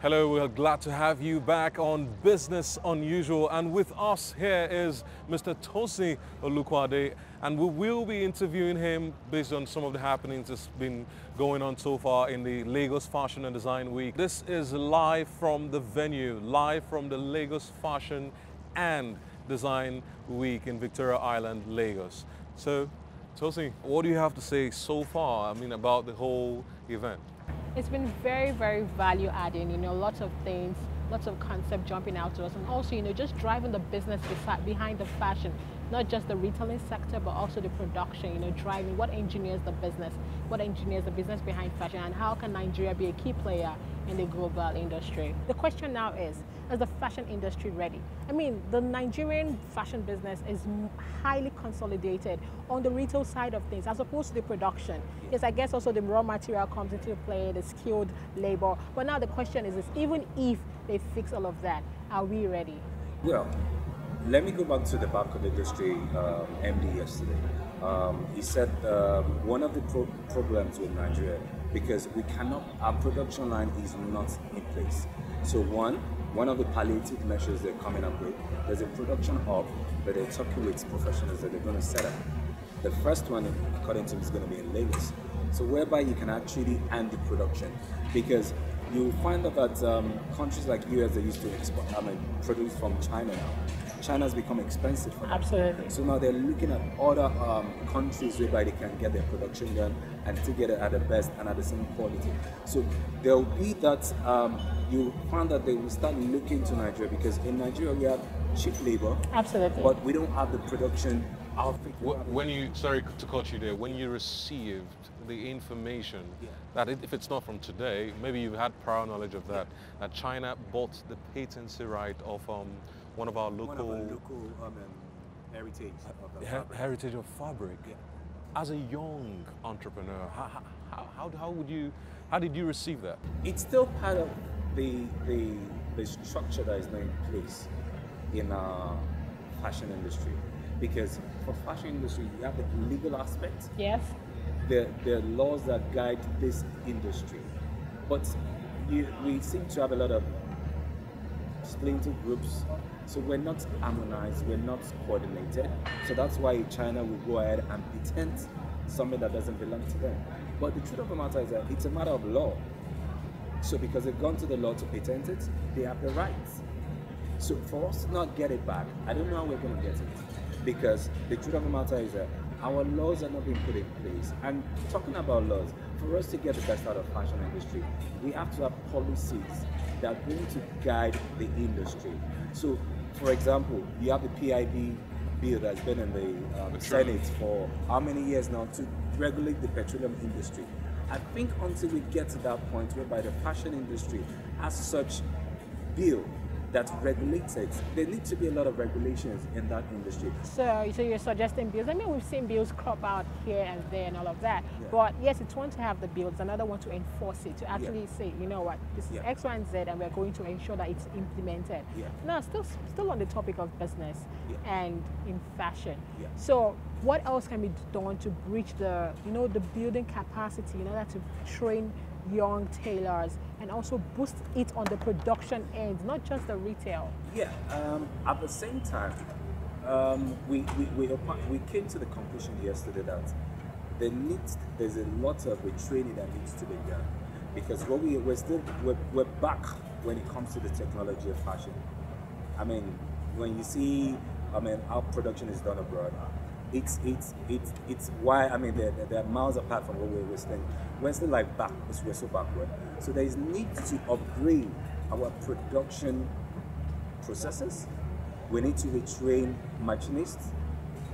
Hello, we're glad to have you back on Business Unusual, and with us here is Mr. Tosin Olukuade, and we will be interviewing him based on some of the happenings that's been going on so far in the Lagos Fashion and Design Week. This is live from the venue, live from the Lagos Fashion and Design Week in Victoria Island, Lagos. So, Tosin, what do you have to say so far, about the whole event? It's been very, very value adding, lots of things, lots of concept jumping out to us, and also, just driving the business behind the fashion, not just the retailing sector, but also the production, driving what engineers the business behind fashion, and how can Nigeria be a key player in the global industry. The question now is the fashion industry ready? The Nigerian fashion business is highly consolidated on the retail side of things as opposed to the production. Yes, I guess also the raw material comes into play, the skilled labor. But now the question is even if they fix all of that, are we ready? Well, let me go back to the back of the industry MD yesterday. He said one of the problems with Nigeria, because our production line is not in place. So one of the palliative measures they're coming up with, there's a production hub that they're talking with professionals that they're going to set up. The first one, according to him, is going to be in Lagos. So whereby you can actually end the production, because you'll find out that countries like US, they used to produce from China now. China's become expensive for them. Absolutely. So now they're looking at other countries whereby they can get their production done and still get it at the best and at the same quality. So there'll be that, you find that they will start looking to Nigeria, because in Nigeria we have cheap labor. Absolutely. But we don't have the production outfit. Sorry to cut you there, when you received the information that if it's not from today, maybe you've had prior knowledge of that, that China bought the patency right of one of our local heritage of heritage of fabric. Yeah. As a young entrepreneur, how did you receive that? It's still part of the structure that is not in place in our fashion industry, because for fashion industry you have the legal aspect. Yes. The laws that guide this industry, but we seem to have a lot of splinter groups, so we're not harmonized, we're not coordinated. So that's why China will go ahead and patent something that doesn't belong to them. But the truth of the matter is that it's a matter of law. So because they've gone to the law to patent it, they have the rights. So for us to not get it back, I don't know how we're going to get it, because the truth of the matter is that our laws are not being put in place. And talking about laws, for us to get the best out of fashion industry, we have to have policies that are going to guide the industry. So, for example, you have the PIB bill that's been in the Senate for how many years now to regulate the petroleum industry. I think until we get to that point whereby the fashion industry has such bill that regulates it, there needs to be a lot of regulations in that industry. So you're suggesting bills. We've seen bills crop out here and there and all of that. Yeah. But yes, it's one to have the bills, another one to enforce it, to actually say, you know what, this is X, Y, and Z, and we're going to ensure that it's implemented. Yeah. Now, still on the topic of business and in fashion. Yeah. So what else can be done to breach the building capacity in order to train young tailors and also boost it on the production end, not just the retail? Yeah. At the same time, we came to the conclusion yesterday that there's a lot of training that needs to be done, because we're back when it comes to the technology of fashion. When you see how production is done abroad, it's why they're miles apart from what we're still. We're still we're so backward. So there is need to upgrade our production processes. We need to retrain machinists,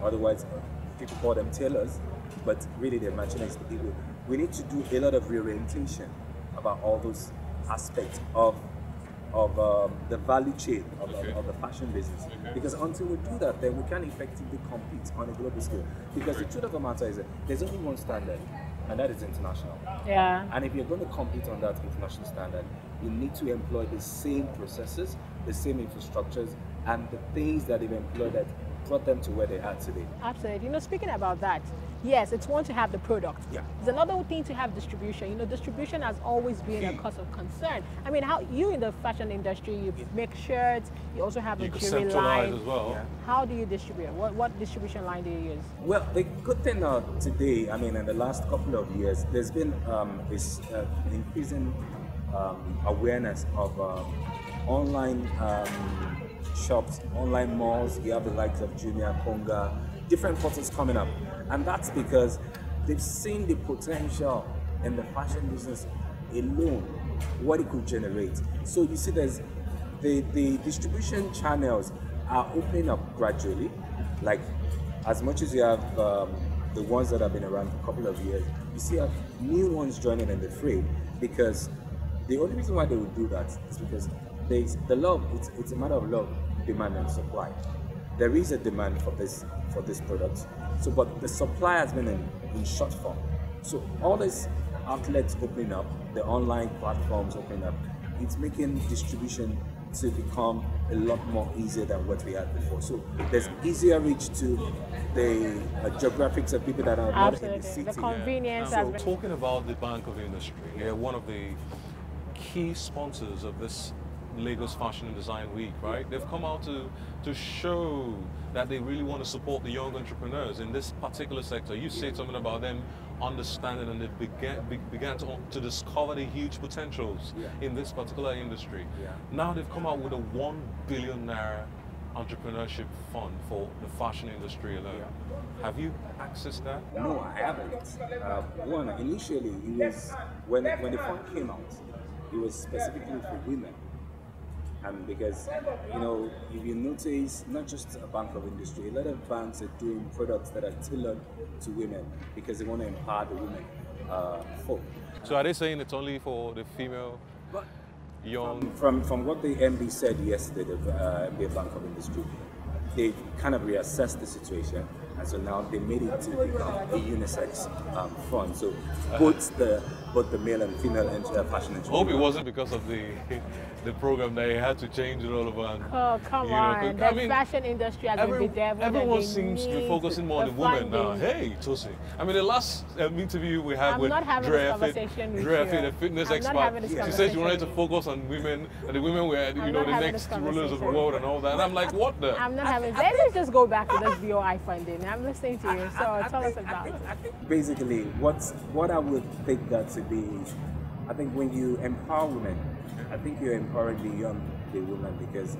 otherwise people call them tailors, but really they're machinists. We need to do a lot of reorientation about all those aspects of the value chain of the fashion business. Because until we do that, then we can effectively compete on a global scale. Because the truth of the matter is that there's only one standard, and that is international. Yeah. And if you're going to compete on that international standard, you need to employ the same processes, the same infrastructures, and the things that they've employed that brought them to where they are today. Absolutely. Speaking about that, Yes, it's one to have the product. Yeah. It's another thing to have distribution. You know, distribution has always been a cause of concern. I mean, how you in the fashion industry, you make shirts, you also have a jewelry line. As well. Yeah. How do you distribute? What distribution line do you use? Well, the good thing today, I mean, in the last couple of years, there's been this increasing awareness of online shops, online malls. You have the likes of Jumia, Konga, different portals coming up. And that's because they've seen the potential in the fashion business alone, what it could generate. So you see there's the distribution channels are opening up gradually. Like as much as you have the ones that have been around for a couple of years, you see new ones joining in the fray, because the only reason why they would do that is because there's the love, it's a matter of love, demand and supply. There is a demand for this product, so but the supply has been in short form. So all these outlets opening up, the online platforms opening up, it's making distribution to become a lot more easier than what we had before. So there's easier reach to the geographics of people that are not in the city. The convenience. So talking about the Bank of Industry, one of the key sponsors of this Lagos Fashion and Design Week, right? They've come out to show that they really want to support the young entrepreneurs in this particular sector. You said something about them understanding, and they began to discover the huge potentials in this particular industry. Now they've come out with a 1 billion naira entrepreneurship fund for the fashion industry alone. Have you accessed that? No, I haven't. One, initially, it was when the fund came out, it was specifically for women. And because, you know, if you notice, not just a Bank of Industry, a lot of banks are doing products that are tailored to women because they want to empower the women folk. So are they saying it's only for the female, young? From what the MD said yesterday, the MD Bank of Industry, they kind of reassessed the situation, and so now they made it to become a unisex fund. So both the male and female fashion industry. I hope it wasn't because of the program that you had to change it all over. And, oh, come on. The fashion industry has been bedeviled. Everyone seems to be focusing more on the women now. Hey, Tosin. I mean, the last interview we had with Drea, the fitness expert, she said she wanted to focus on women, and the women were, you know, the next rulers of the world and all that. And I'm like, what the? I'm not having. Let's just go back to this BOI funding. I'm listening to you. So tell us about it. I think basically, what I would take that to be, I think when you empower women, I think you're empowering the women, because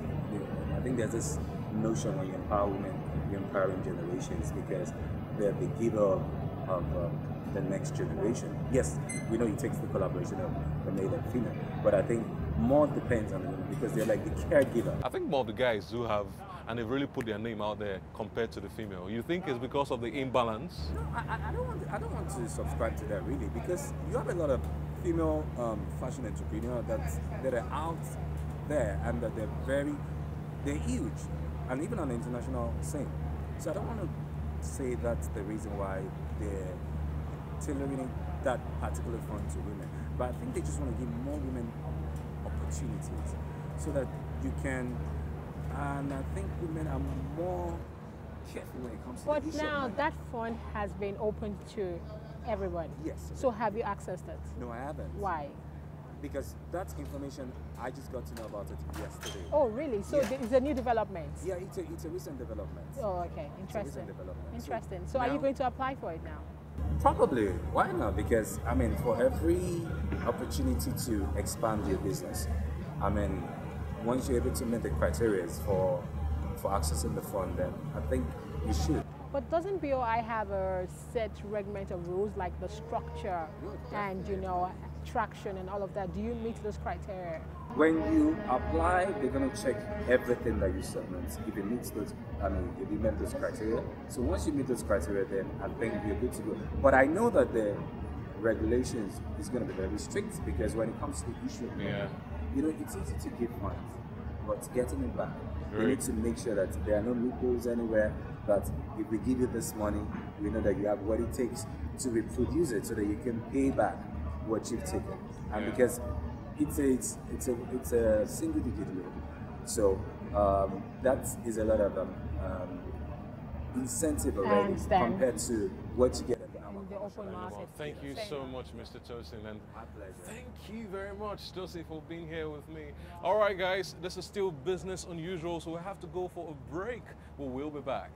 I think there's this notion when you empower women, you're empowering generations, because they're the giver of the next generation. Yes, we know it takes the collaboration of the male and female, but I think more depends on the women, because they're like the caregiver. I think more of the guys do have, and they've really put their name out there compared to the female. You think it's because of the imbalance? No, I don't want to subscribe to that really, because you have a lot of female fashion entrepreneurs that are out there, and that they're huge, and even on the international scene. So I don't want to say that's the reason why they're tailoring that particular fund to women, but I think they just want to give more women opportunities so that you can. And I think women are more careful when it comes to But the issue now of money. that fund has been opened to everybody. Yes. So have you accessed it? No, I haven't. Why? Because that information, I just got to know about it yesterday. Oh, really? So it's a new development? Yeah, it's a recent development. Oh, okay. Interesting. It's a recent development. Interesting. So are you going to apply for it now? Probably. Why not? Because, I mean, for every opportunity to expand your business, I mean, once you're able to meet the criteria for accessing the fund, then I think you should. But doesn't BOI have a set regiment of rules, like the structure and, you know, traction and all of that? Do you meet those criteria? When you apply, they're going to check everything that you submit. If it meets those, if you meet those criteria. So once you meet those criteria, then I think you're good to go. But I know that the regulations is going to be very strict, because when it comes to the issue of money, you know, it's easy to give money, but getting it back, you need to make sure that there are no loopholes anywhere, that if we give you this money, we know that you have what it takes to reproduce it so that you can pay back what you've taken. And because it's a single digit loan, so that is a lot of incentive already compared to what you get at the open market. Thank you so much, Mr. Tosin, and My pleasure. thank you very much, Tosin, for being here with me. All right, guys, this is still business unusual, so we have to go for a break, but we'll be back.